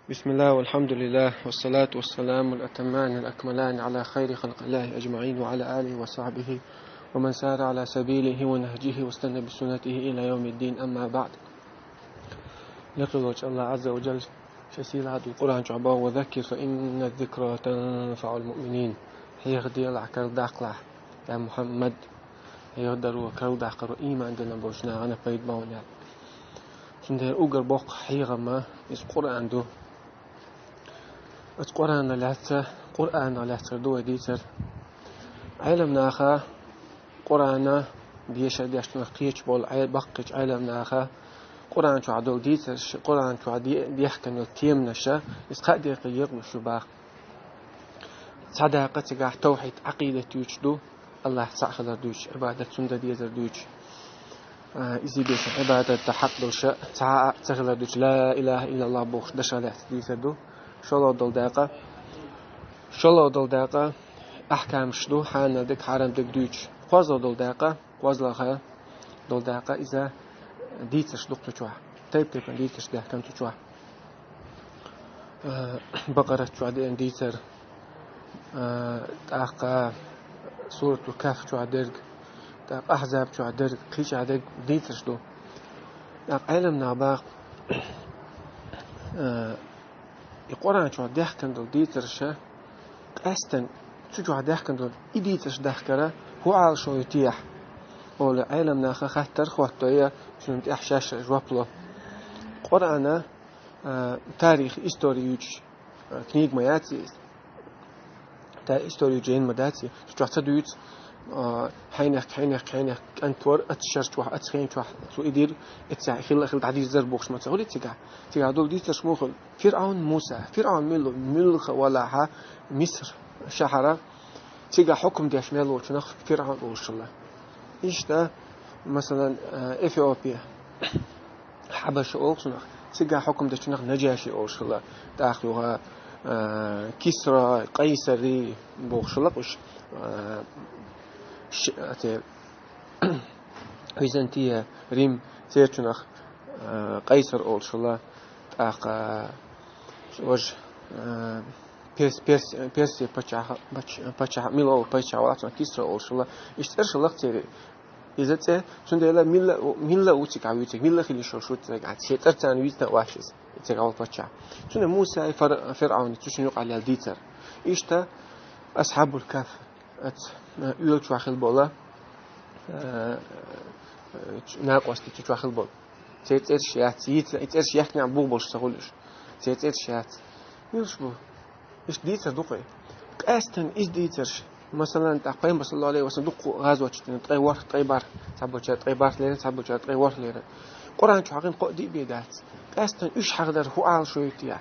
بسم الله والحمد لله والصلاة والسلام الأتمان الأكملان على خير خلق الله أجمعين وعلى آله وصحبه ومن سار على سبيله ونهجه واستنى بسنته إلى يوم الدين. أما بعد، يقول الله عز وجل شسيل هذا القرآن جعبا وذكر فإن الذكرى تنفع المؤمنين. هيغدي العكر داقلا يا محمد، هيغدر وكر داقر إيمان دلنا بوشنا أنا فايد باونا سندر أوجر بوق هيغما إس قرآن دو القرآن لاتر دو ديتر علم ناخا قرآن ديشنا قيش بول بقش علم ناخا قرآن شو عدو ديتر قرآن شو ديحكن التيم نشا إسقاء دقيق وشباق صداقة تجاه توحيد عقيدة يوجدو الله سأخذ دوش عبادة سندة ديزر دوش إذا بيش عبادة تحق دوش تأخذ دوش لا إله إلا الله بوخ دشالات ديزر دو شلو دل دقة أحكام شدو حانا دك حرام دك دوش قوزل دل دقة قوزلها دل دقة إذا ديتش دك تجوا تيب ديتش ده كم تجوا بقرة تجوا ديتر تاق سورة الكهف تجوا درج تاق أحزاب تجوا درج قيش عدد ديتش دو تاق علم نابق القرآن شو دحكن دول ديترشة أستن شو دحكن دول إديتش دحكرة هو على شو يتيح ولا علم ناخا خطر خواتوية شنو تيح شاشة جوابله قرآن تاريخ إستوريوج كنيج مياتي تا إستوريوجين مداتي شو تدويت حينك أنتور أتشرت واحد أتخين واحد سو إدير أتسع خل تعديل زربوخش ما تقولي تيجا دول دي تسموخل فرعون موسى فرعون ملخ ولا ها مصر شهرة تيجا حكم ديش ميلو شنخ فرعون وشلا إيش ده مثلا إثيوبيا حبش أوصنخ تيجا حكم ديش شنخ نجاشي وشلا داخلها كسرى قيصري بوخشلا وش بيزنطية ريم سيرتنخ قيصر أول شلا تاق وج بيرس بتشا ميلو بتشا واتنا كيسر أول شلا إيش الله تيري إذا تي سندلا ميلا وتك عويتك ميلا خلي شو تك شيء ترتان ويتنا واشيز تك أول بتشا سند موسى فرعون تشنو على الديتر إيش تا أصحاب الكهف يوش واخل بولا ناقص تيجي واخل بول تيتر شيات يتر شيات نعم بوش تقولش تيتر شيات يوش بو إيش ديتر دقي أستن إيش ديتر مثلا تقيم بس الله عليه وسلم دق غزوة تقي ور تقي بار سبوجات تقي بار ليرة سبوجات تقي ور ليرة قرآن شو حقين قدي بيدات أستن إيش حقدر هو عال شو يتيا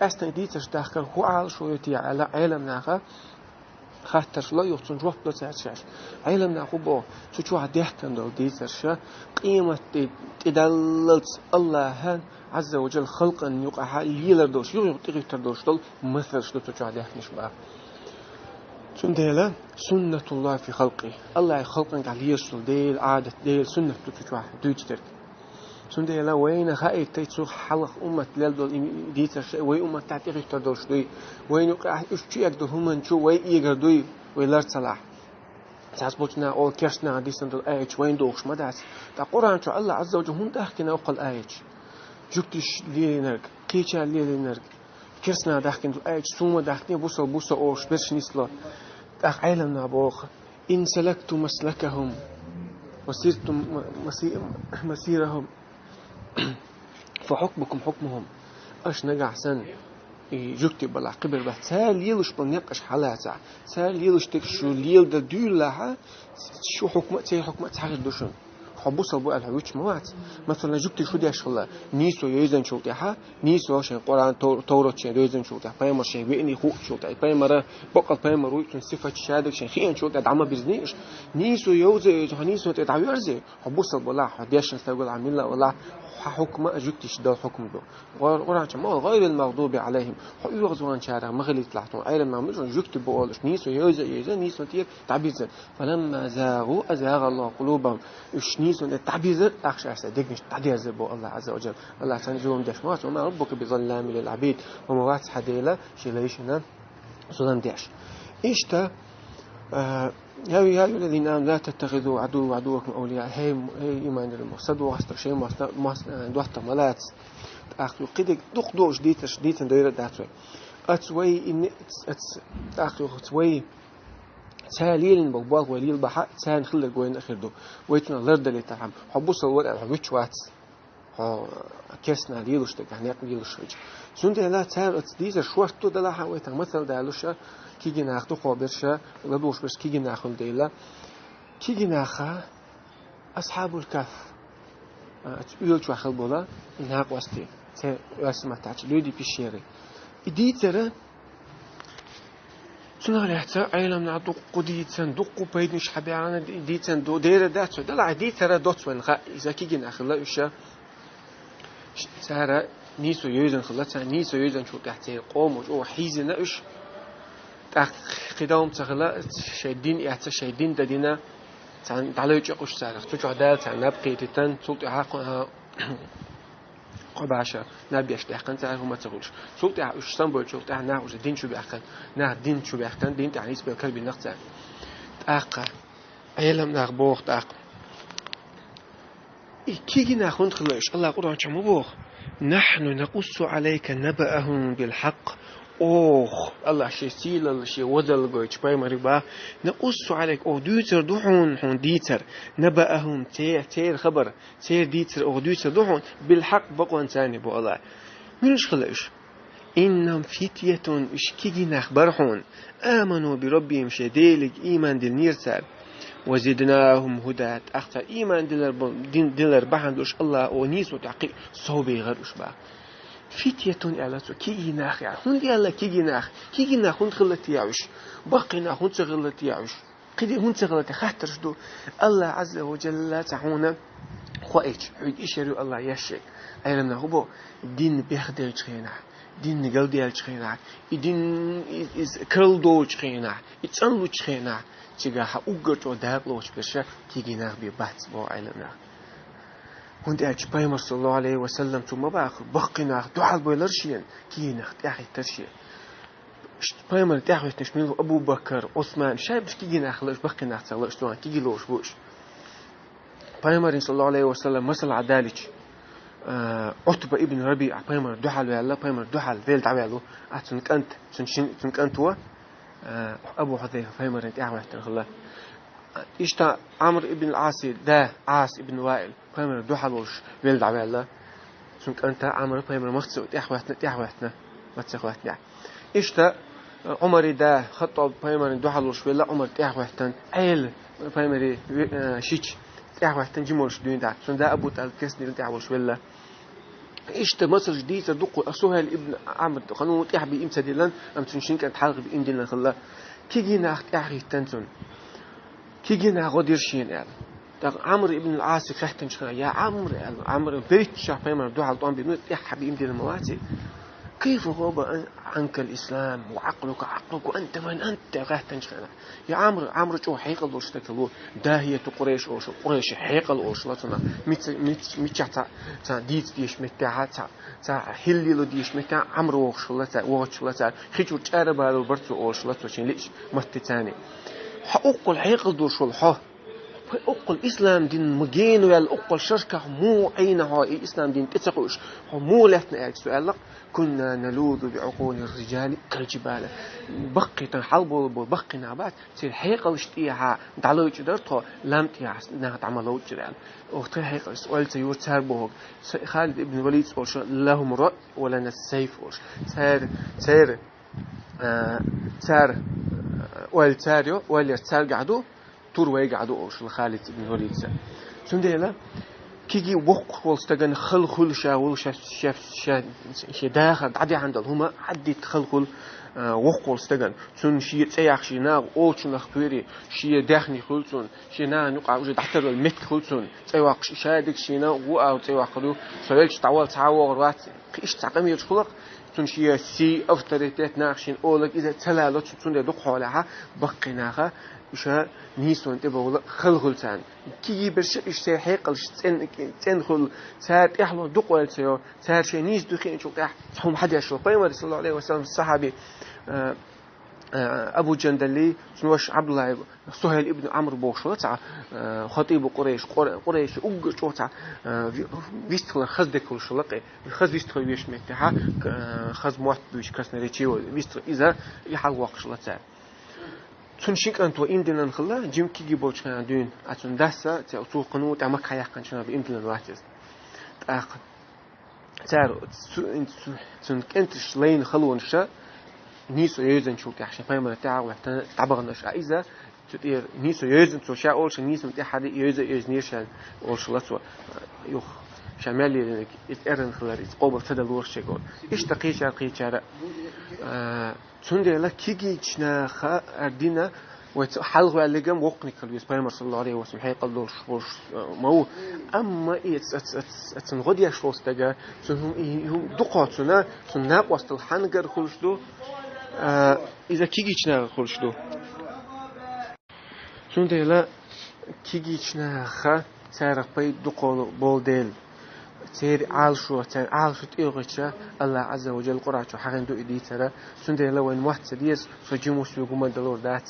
أستن ديتر داخل هو عال شو يتيا على علم ناخا خاطر لا يوصل جواب لا تعرفش علم ناقبه شو عديحكن دول ديزرشة قيمة تدللت الله عز وجل خلقا يقع يلر دوش يغير تردوش دول مثل شو عديحكنش بقى سندلا سنة الله في خلقه الله خلقا قال يرسل ديل عادة ديل سنة تشوع دوجتر سندلا وين خايت تيسو حلق أمة للدول ديتر وين أمة تعتقد تردوش دوي وين يقع إيش يقدر هم نشوف وين يقدر ويلر صلاح تعصبتنا أو كرسنا ديسندل آيش وين دوخش ما داس تقرأن شو الله عز وجل هم داخلنا أقل آيش جبتش لينرك كيشا لينرك كرسنا داخلنا آيش سوما داخلنا بوسا أوش بس نسلا داخل عالمنا بوخ إن سلكتم مسلكهم وسيرتم مسيرهم فحكمكم حكمهم أش نجع سن جوكتي بلا قبر بس سال يلش بنيقش حالاتها سال يلش تكشو ليل ده دولها شو حكمة تحقق دوشن حبوس أبو الحوش موات مثلا جوكتي شو ده شغله نيسو يزن شو تها نيسو عشان قرآن تورو شيء يزن شو تها باي مرة ويني هو شو تها باي مرة بقى باي مرة يكون صفة شادك عشان خيان شو تها عم بيزنيش نيسو يوزي نيسو تدعويرزي حبوس أبو لا حديش نستقبل عميلا ولا حكم أجكتش ده حكم ده قرآن ما غير المغضوب عليهم يغزوان شارع مغلي طلعتون عيل ما مش جكت بقولش نيسو يوزا نيسو تير تعبير فلما زاغوا أزاغ الله قلوبهم إيش نيسو التعبير أخشى أصدقني تعبير زبو الله عز وجل الله تنزلهم دشمات وما ربك بظلام للعبيد وما وقت حديلا شليشنا ظلم داش إيشتا يا أيها الذين آمنوا لا تتخذوا عدو وعدوكم أولياء هي إيمان المقصد وأستر شيء ما احتمالات أخذوا قدك دقدوش ديت دايرة داتوي أتوي إن أخذوا أتوي ساليل بقباق وليل بحق سان خلل جوين أخردو ويتنا لرد اللي تعم حبوس الورق حبوش واتس كسنا ليلوش تكهنيك ليلوش ويج سند لا تار ديز شوارتو دلا حويت مثل دالوش كيجي ناخدو خبرشة لدوش بس كيجي ناخد ديلا كيجي ناخا أصحاب الكهف تقول شو أخل بولا إنها قوستي تاسمع تعش لودي بيشيري إدي ترى سنة لحظة عيلم نعدق قديتن دق بيدنش حبيعنا ديتن دو دير داتو دلا دي ترى دوت وين خا إذا كيجي ناخد لا وشة سارة نيسو يوزن خلص نيسو يوزن شو تحتي قوم وجو حيزن إيش قدام تخلا شيدين يعتى شيدين ددينا تان تعلوج قش سارة تجوا دال تان نبقي تتن سلطة حقها قباشة نبيش تحقن تعرف ما تقولش سلطة إيش تنبول سلطة ناقوش دين شو بيحقن دين شو بيحقن دين تعنيس بالكلب النقطة تأقى أيلم نغبوخ تأقى كيجي ناخذ خلاص الله قرآن شو مبوخ نحن نقص عليك نبأهم بالحق الله شيء سيل الله شيء وذل قويش باي مريبا نقص عليك ديتر دوحون هون ديتر نبأهم تير خبر تير ديتر ديتر دوحون بالحق بقوا إنساني بو الله منش خلاص إنهم فتية إش كيجي نخبرهم آمنوا بربهم شديلك إيمان دل نيرسال وزدناهم هدى أخطأ إيمان دلر بحندوش الله ونيس وتعقيق صوبي غيرش با فتية على سو كيجي ناخ هون دي الله كيجي ناخ هون خلت يعوش بقي ناخ هون تغلت يعوش قدي هون تغلت خاطرش دو الله عز وجل تعونا خويش عيد إشارة الله يشك أيلمنا هو دين بيخدر تخينا دين قلدي تخينا دين كرل دو تخينا يتسلو تخينا تيجا أوجت ودابلوش بشه تيجي ناخ ببات بو أيلمنا هون دي أجبايم صلى الله عليه وسلم ثم بقي ناخ دعال بيلرشين كي ناخ تاخي ترشين بايمر تاخي تشميل أبو بكر عثمان شايب مش كي ناخ لش بقي ناخ تغلش توان كي لوش بوش بايمر صلى الله عليه وسلم مثل عدالج عتبة ابن ربيع بايمر دحال ويلا بايمر دحال فيل تعبيلو أتنك أنت تنك أنت هو أبو حذيفة بايمر أنت أعمل تنخله إشتا عمرو ابن العاص ده عاص ابن وائل بايمر دحال وش فيل تعبيلو تنك أنت عمرو بايمر مختصر تأخواتنا ما تأخواتنا إشتا عمر ده خطب بايمر دحال وش فيل عمر تأخواتن عيل بايمر شيش تأخواتن جمورش دين ده سن ده أبو تالكسني تأخوش فيل إيش مصر جديدة دقوا سهيل ابن عمرو قانون تحبي إمتى دلنا أم تنشين كانت حلقة بإندلنا خلا كيجينا أخي تنسون كيجينا غدير شين يعني عمرو ابن العاص خحتن شخنا يا عمرو بريت شاف بيمر دوح على طعم بينو تحبي إمتى المواتي كيف غاب عنك الإسلام وعقلك وأنت من أنت خحتن شخنا يا عمرو شو حيقل دوش تكلو داهية قريش أوش قريش حيقل أوش لا تنا ميت تا ديت ديش متاع تا هلي لو ديش متاع عمرو وش لا تا خيجو تشارب على برتو أوش لا تشين ليش متتاني حقوق الحيقل دوش والحه حقوق الإسلام دين مجين ويا الأقل شركة مو عينها الإسلام دين تتقوش مو لحنا سؤال كنا نلوذ بعقول الرجال كالجبال بقي تنحلبوا بقي نعبات تصير حيقة وشتيها تعلو جدرتها لم تيعس إنها تعملوا جرال وتر حيقة سؤال سيور تربوه خالد ابن الوليد أوش لهم رأي ولنا السيف أوش سار والتاريو واليرتار قعدوا تور ويقعدوا أوش خالد ابن الوليد سنديلا كيجي وق والستجن خل شاول شاف داخل عدي عند هما عدي خل وق والستجن تون شيء تياخ شيء نا أول شو نخبري شيء داخني خلصون شيء نا نقع وجد حتى المت خلصون تياخ شادك شيء نا وأو تياخ له سويش تعور رات إيش تعقم يدخلك تون شيء سي أفتريتات ناقشين أولك إذا تلالت تون يدق حولها بقيناها إيشها نيسون تبغى خلصان كي برش إيش سيحقل تن خل سات إحنا دقوا السيو سات شيء نيس دخين شو تح هم حد يشرب بيمر صلى الله عليه وسلم الصحابي أبو جندلي سنوش عبد الله سهيل ابن عمرو بوشوتع خطيب قريش أوج شوتع ويستخل خزدك كل شلقة خز ويستخل ويش متها خز موت ويش كسر ريتشيو ويستخل إذا يحل واقع شلتع تنشيك أنت وإمدنا نخلا جيم كي جيبوش كان دون أتون داسة تأتو قنوت أمك حياة كان شنا بإمدنا الواتز تأخذ تعرف تون كنتش لين خلون شا نيسو يزن شو كحشة فاهم تعرف تعبغنا شا إذا تطير نيسو يزن شو شا أول شيء نيسو متحد يزنيرشان أول شيء لاتوا يخ شمالي إتقرن خلار إتقابل تدلور شيء إيش تقيش تندي كيجي جنا خا أردينا وحلقوا عليهم وقني كل يسبايمر صلى الله عليه وسلم حي قالوا شوش مو أما تنغدي شوش تجا هم دقاتنا سناق وسط الحنجر خلصدو إذا كيجي جنا خلصدو تندي كيجي جنا خا سارق بي دقول بولدل تير عالشو تيغشة الله عز وجل قرأت حقن دو إدي ترى سندي لوين واحد سديس سجيموس يقوم دلور دات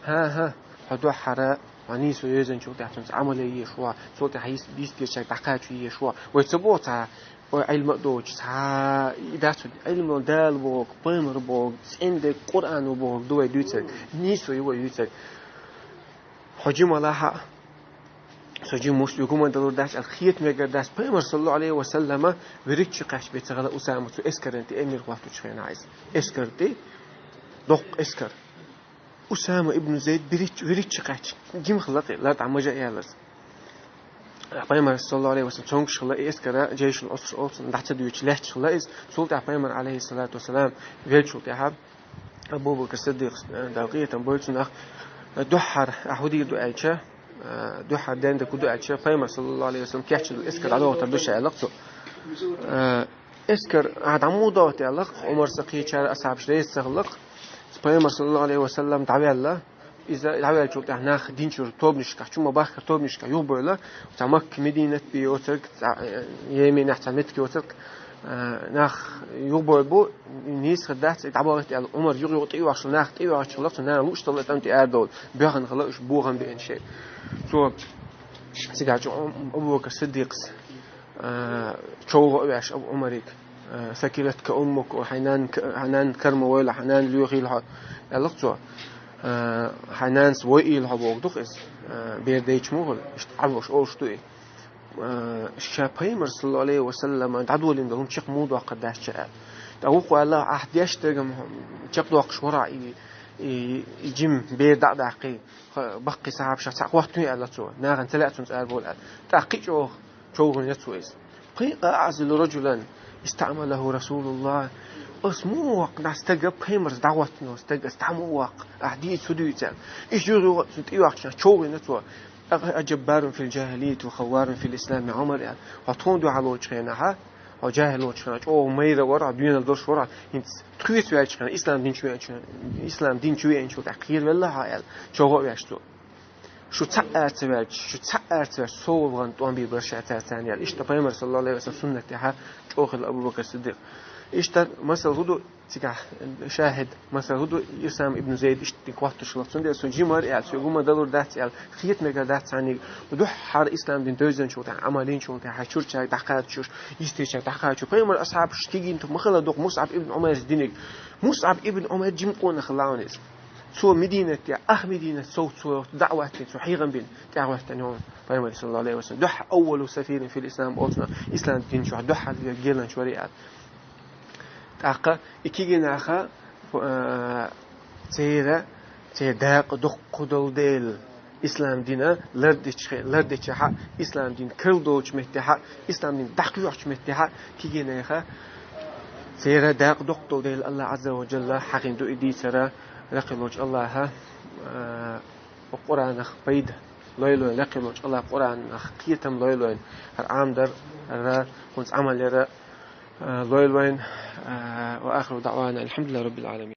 ها هدو حراء عنيسو يزن شو تحتم عملية يشوا صوت حيس بيستير شيء تحقاش يشوا ويتبوتها وعلم دوج تا إداتو علم دال بوك بيمر بوك عندك قرآن بوك دو يدوتك نيسو يدوتك حجم الله سجى موسى يقوم دلور داش الخيط مجر داش بيمر صلى الله عليه وسلم وريتش قاش بيتغلى أسامة إسكر أنت أمير قوافل شخين عايز إسكر دي دق إسكر أسامة ابن زيد وريتش قاش جيم خلقي لا تعمل جاء يالس بيمر صلى الله عليه وسلم تونك شخلا إسكر جيش الأسر أوصل دحت دويش لحت شخلا إس سلطة بيمر عليه الصلاة والسلام ويل شلطة حب أبو بكر الصديق دقيقة بولتنا دحر أحودي دعاء دو حدين ده كده أشياء فيما صلى الله عليه وسلم كيحش الإسكر على تردش علاقته إسكر عاد عموده تعلق عمر سقي شار أصحاب شري استغلق فيما صلى الله عليه وسلم دعوة الله إذا دعوة شو تحنا خدين شو توب نشكا شو ما باخر توب نشكا يوبولا وتعمق مدينة بيوتك يمين احتمت كيوتك ناخ يوبول بو نيس خدات دعوة على عمر يغطي وعشان ناخ تي وعشان لقط نانا لوش طلعت أنت أردول بيخن خلاص بوهم بين شيء سو سيجاج أبو بكر الصديق شو وعش أبو عمرك سكيلتك أمك وحنان كرمه ولا حنان ليغي لها لقطه حنان سوي لها بوقدقس بيرديش مغل اشتعلوش أولش توي الشابيمر صلى الله عليه وسلم عدول عندهم شيخ موضوع قداش شاء توقع الله أحديش ترجم شقدوا قشورة يجيم بير دعقي بقي صعب شاء وقتني على تو ناغن ثلاثة سؤال بقول تعقي شو يتويس قي أعزل رجلا استعمله رسول الله اسمه وقت نستجب بيمرز دعوتنا استعمل وقت أحدي سدويتان إيش يروح تيوقش شو ينتوا أجبار في الجاهلية وخوار في الإسلام عمر وطون دو على وجهنا أو جاهل وجهنا أو ميرا ورا دين الدرس ورا أنت تخيط وجهنا إسلام دين شوي إن شو تأخير والله هايل شو هو يشتو شو تأثر صوغا توان بيبرشة ثانية إيش تفهم رسول الله عليه وسلم سنة تها أخذ أبو بكر الصديق إيش تر مثل هدو تجاه شاهد مثل هدو يسام ابن زيد إيش تقوات شلون ده سو جمر يعني سو جمر دلور دات يعني خيط مقدار ثاني ودو حر إسلام دين دوزن شو تاع عملين شو تاع حشور تاع تحقيق شو يستيش تحقيق شو فهم الأصحاب تيجي أنتم مخلا دوق مصعب ابن عمر دينك مصعب ابن عمر جم قونا خلاونيز سو مدينة مدينة سو دعوة سو حيغن بين دعوة تنون فهم صلى الله عليه وسلم دح أول سفير في الإسلام أصلا إسلام دين شو دح جيلنا شوريات تاقة إكيجي ناخا تيرا تيداق دق دل ديل إسلام دينا لردش حق إسلام دين كردوش متها إسلام دين دقيوش متها كيجينا خا سيرة داق دقتو ديل الله عز وجل حقين دو إدي سرا لقلوش الله ها وقرآن خبيد ليلو لقلوش الله قرآن خيتم ليلو هر عام در هر كنت عمل يرى ليلوين وآخر دعوانا الحمد لله رب العالمين.